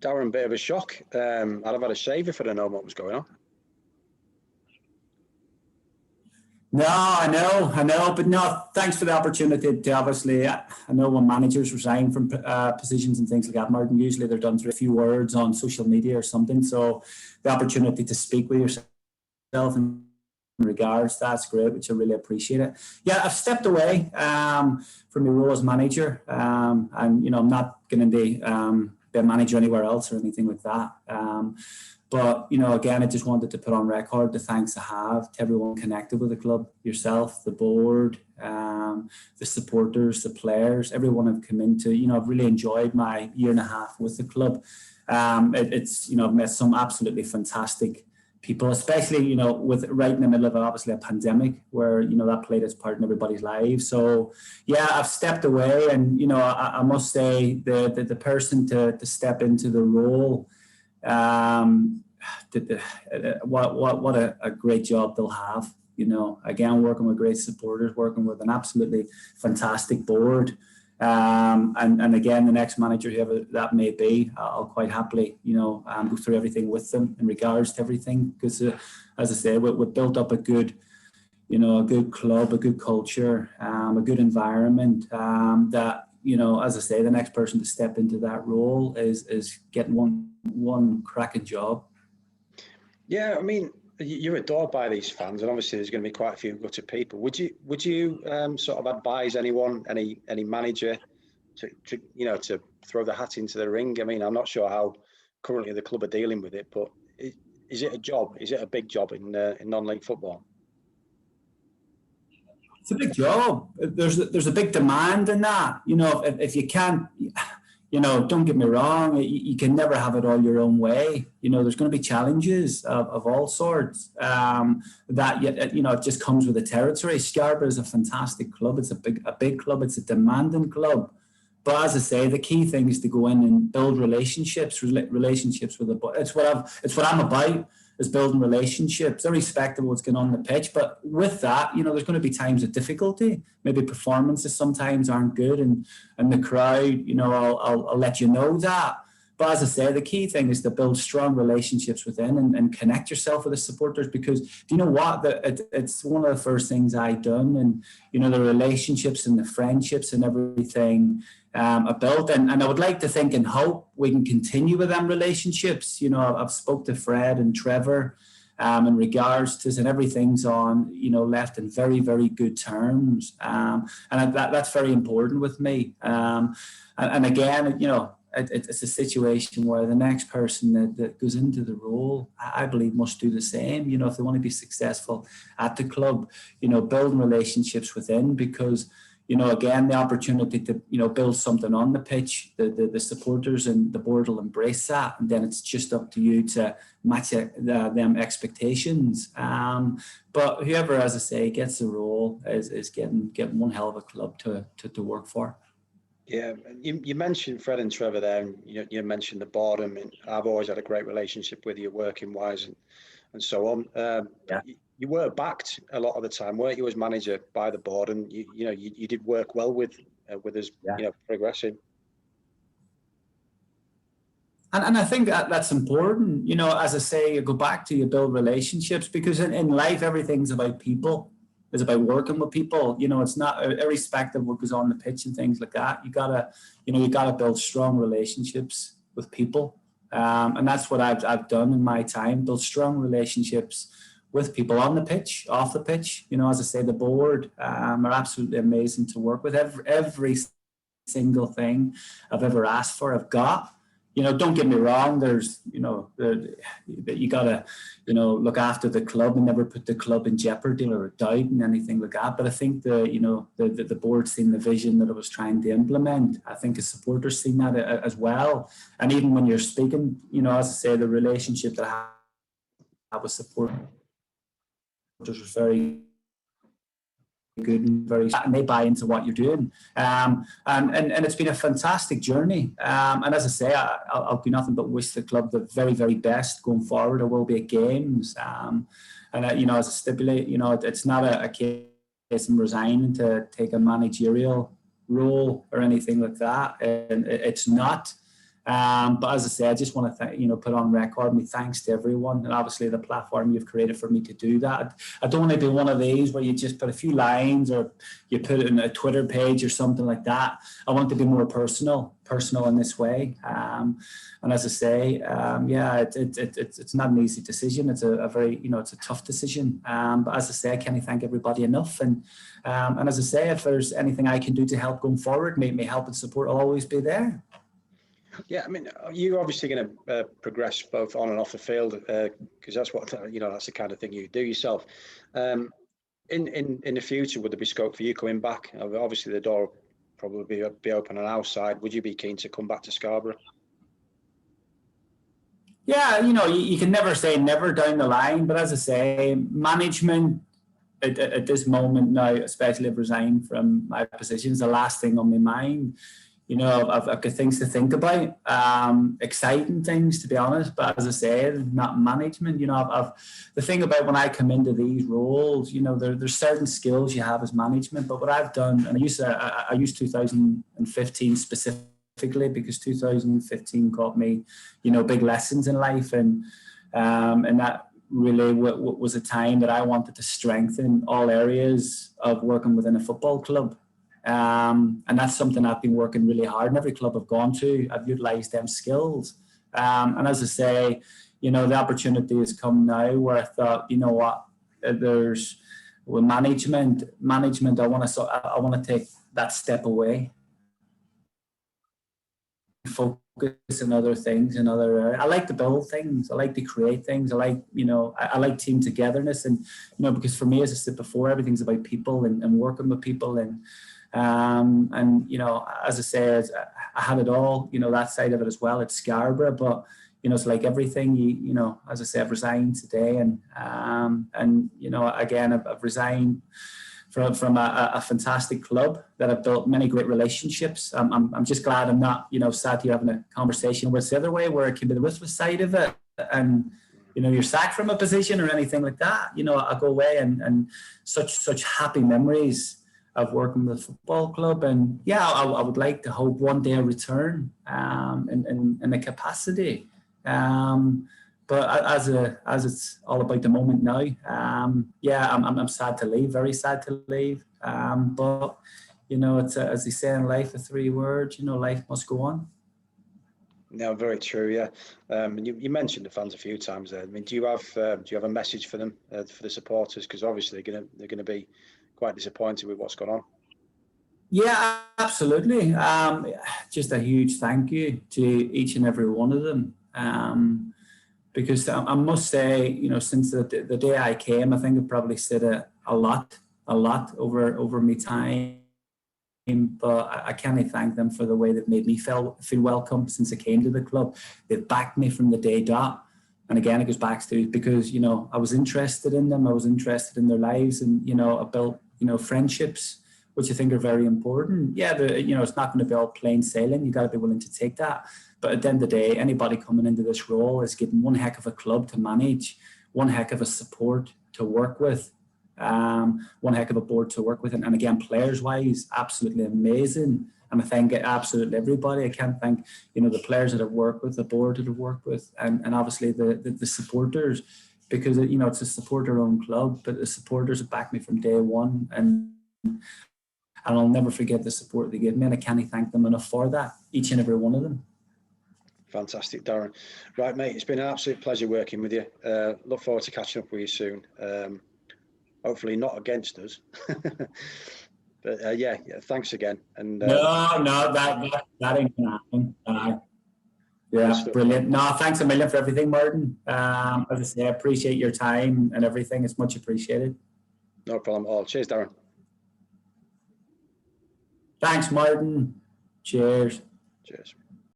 Darren, bit of a shock. I'd have had a shave if I'd have known what was going on. No, I know, but no, thanks for the opportunity to obviously, I know when managers resign from positions and things like that, Martin, usually they're done through a few words on social media or something. So the opportunity to speak with yourself in regards, that's great, which I really appreciate it. Yeah, I've stepped away from my role as manager, and I'm not going to be a manager anywhere else or anything like that. But, again, I just wanted to put on record the thanks I have to everyone connected with the club, yourself, the board, the supporters, the players, everyone I've come into. I've really enjoyed my year and a half with the club. I've met some absolutely fantastic people, especially, with right in the middle of obviously a pandemic where, that played its part in everybody's lives. So, yeah, I've stepped away and, I must say the person to step into the role, what a great job they'll have. Again, working with great supporters, working with an absolutely fantastic board, and again, the next manager, whoever that may be, I'll quite happily go through everything with them in regards to everything, because as I say, we've built up a good club, a good culture, a good environment, that as I say, the next person to step into that role is getting one cracking job. Yeah, I mean, you're adored by these fans, and obviously there's going to be quite a few gutted people. Would you sort of advise anyone, any manager, to throw the hat into the ring? I mean, I'm not sure how currently the club are dealing with it, but is it a job? Is it a big job in non-league football? It's a big job. There's a big demand in that. If you can't, don't get me wrong, you can never have it all your own way. There's going to be challenges of all sorts. It just comes with the territory. Scarborough is a fantastic club. It's a big club. It's a demanding club. But as I say, the key thing is to go in and build relationships with the. It's what I'm about. Is building relationships, irrespective of what's going on in the pitch. But with that, there's going to be times of difficulty. Maybe performances sometimes aren't good, and the crowd, I'll let you know that. But as I say, the key thing is to build strong relationships within and connect yourself with the supporters, because do you know what? It's one of the first things I've done, and the relationships and the friendships and everything I built, and I would like to think and hope we can continue with them relationships. I've spoke to Fred and Trevor in regards to, and everything's on, left in very, very good terms, and that's very important with me. And again, it's a situation where the next person that goes into the role, I believe, must do the same. If they want to be successful at the club, building relationships within, because again, the opportunity to build something on the pitch, the supporters and the board will embrace that, and then it's just up to you to match them expectations. But whoever, as I say, gets the role is getting one hell of a club to work for. Yeah, you mentioned Fred and Trevor there, and you mentioned the board. I mean, I've always had a great relationship with you, working wise and so on. Yeah. You were backed a lot of the time, weren't you, as manager by the board, and you did work well with us, yeah. Progressing. And I think that's important. As I say, you go back to, you build relationships, because in life everything's about people. It's about working with people. It's not irrespective of what goes on the pitch and things like that. You gotta build strong relationships with people, and that's what I've done in my time. Build strong relationships with people on the pitch, off the pitch. As I say, the board are absolutely amazing to work with. Every single thing I've ever asked for, I've got. Don't get me wrong. There's, you gotta, look after the club and never put the club in jeopardy or doubt and anything like that. But I think the board's seen the vision that I was trying to implement. I think the supporters seen that as well. And even when you're speaking, as I say, the relationship that I have with supporters was very good and they buy into what you're doing, and it's been a fantastic journey, and as I say, I'll do nothing but wish the club the very, very best going forward. I will be at games, and as I stipulate, it's not a case of resigning to take a managerial role or anything like that, and it's not. But as I say, I just want to put on record my thanks to everyone, and obviously the platform you've created for me to do that. I don't want to be one of these where you just put a few lines or you put it in a Twitter page or something like that. I want to be more personal in this way. And as I say, it's not an easy decision. It's a very, it's a tough decision. But as I say, I can't thank everybody enough. And as I say, if there's anything I can do to help going forward, me help and support will always be there. Yeah, I mean, you're obviously going to progress both on and off the field because that's what that's the kind of thing you do yourself. In the future, would there be scope for you coming back? Obviously, the door will probably be open on our side. Would you be keen to come back to Scarborough? Yeah, you can never say never down the line, but as I say, management at this moment now, especially I've resigned from my position, is the last thing on my mind. I've got things to think about, exciting things, to be honest. But as I said, not management. The thing about when I come into these roles, there's certain skills you have as management. But what I've done, and I used 2015 specifically because 2015 got me, big lessons in life, and that really was a time that I wanted to strengthen all areas of working within a football club. And that's something I've been working really hard in every club I've gone to. I've utilised them skills. And as I say, the opportunity has come now where I thought, there's with management, I want to take that step away, focus on other things, in other areas. I like to build things. I like to create things. I like, I like team togetherness, and because for me, as I said before, everything's about people and working with people, and as I say, I had it all, that side of it as well at Scarborough, but it's like everything, as I say, I've resigned today, and again, I've resigned from a fantastic club that I've built many great relationships. I'm just glad I'm not, sat here having a conversation where it's the other way, where it can be the ruthless side of it, and you're sacked from a position or anything like that. I go away and such happy memories of working with a football club, and I would like to hope one day return in a capacity. But as it's all about the moment now, I'm sad to leave, very sad to leave. But it's as they say in life, the three words. Life must go on. No, very true. Yeah, you mentioned the fans a few times there. I mean, do you have a message for them, for the supporters? Because obviously they're gonna be quite disappointed with what's gone on. Yeah, absolutely. Just a huge thank you to each and every one of them. Because I must say, since the day I came, I think I've probably said a lot over my time. But I can't thank them for the way they've made me feel welcome since I came to the club. They've backed me from the day dot. And again, it goes back to because, I was interested in them. I was interested in their lives, and, I built, friendships, which I think are very important. Yeah, it's not going to be all plain sailing. You got to be willing to take that. But at the end of the day, anybody coming into this role is getting one heck of a club to manage, one heck of a support to work with, one heck of a board to work with. And again, players-wise, absolutely amazing. And I thank absolutely everybody. I can't thank, the players that I've worked with, the board that I've worked with, and obviously the supporters, because, it's a supporter-owned club, but the supporters have backed me from day one. And I'll never forget the support they give me, and I can't thank them enough for that, each and every one of them. Fantastic, Darren. Right, mate, it's been an absolute pleasure working with you. Look forward to catching up with you soon. Hopefully not against us. But thanks again. And no, that ain't gonna happen. Yeah, brilliant. No, thanks a million for everything, Martin. As I say, I appreciate your time and everything. It's much appreciated. No problem at all. Cheers, Darren. Thanks, Martin. Cheers. Cheers.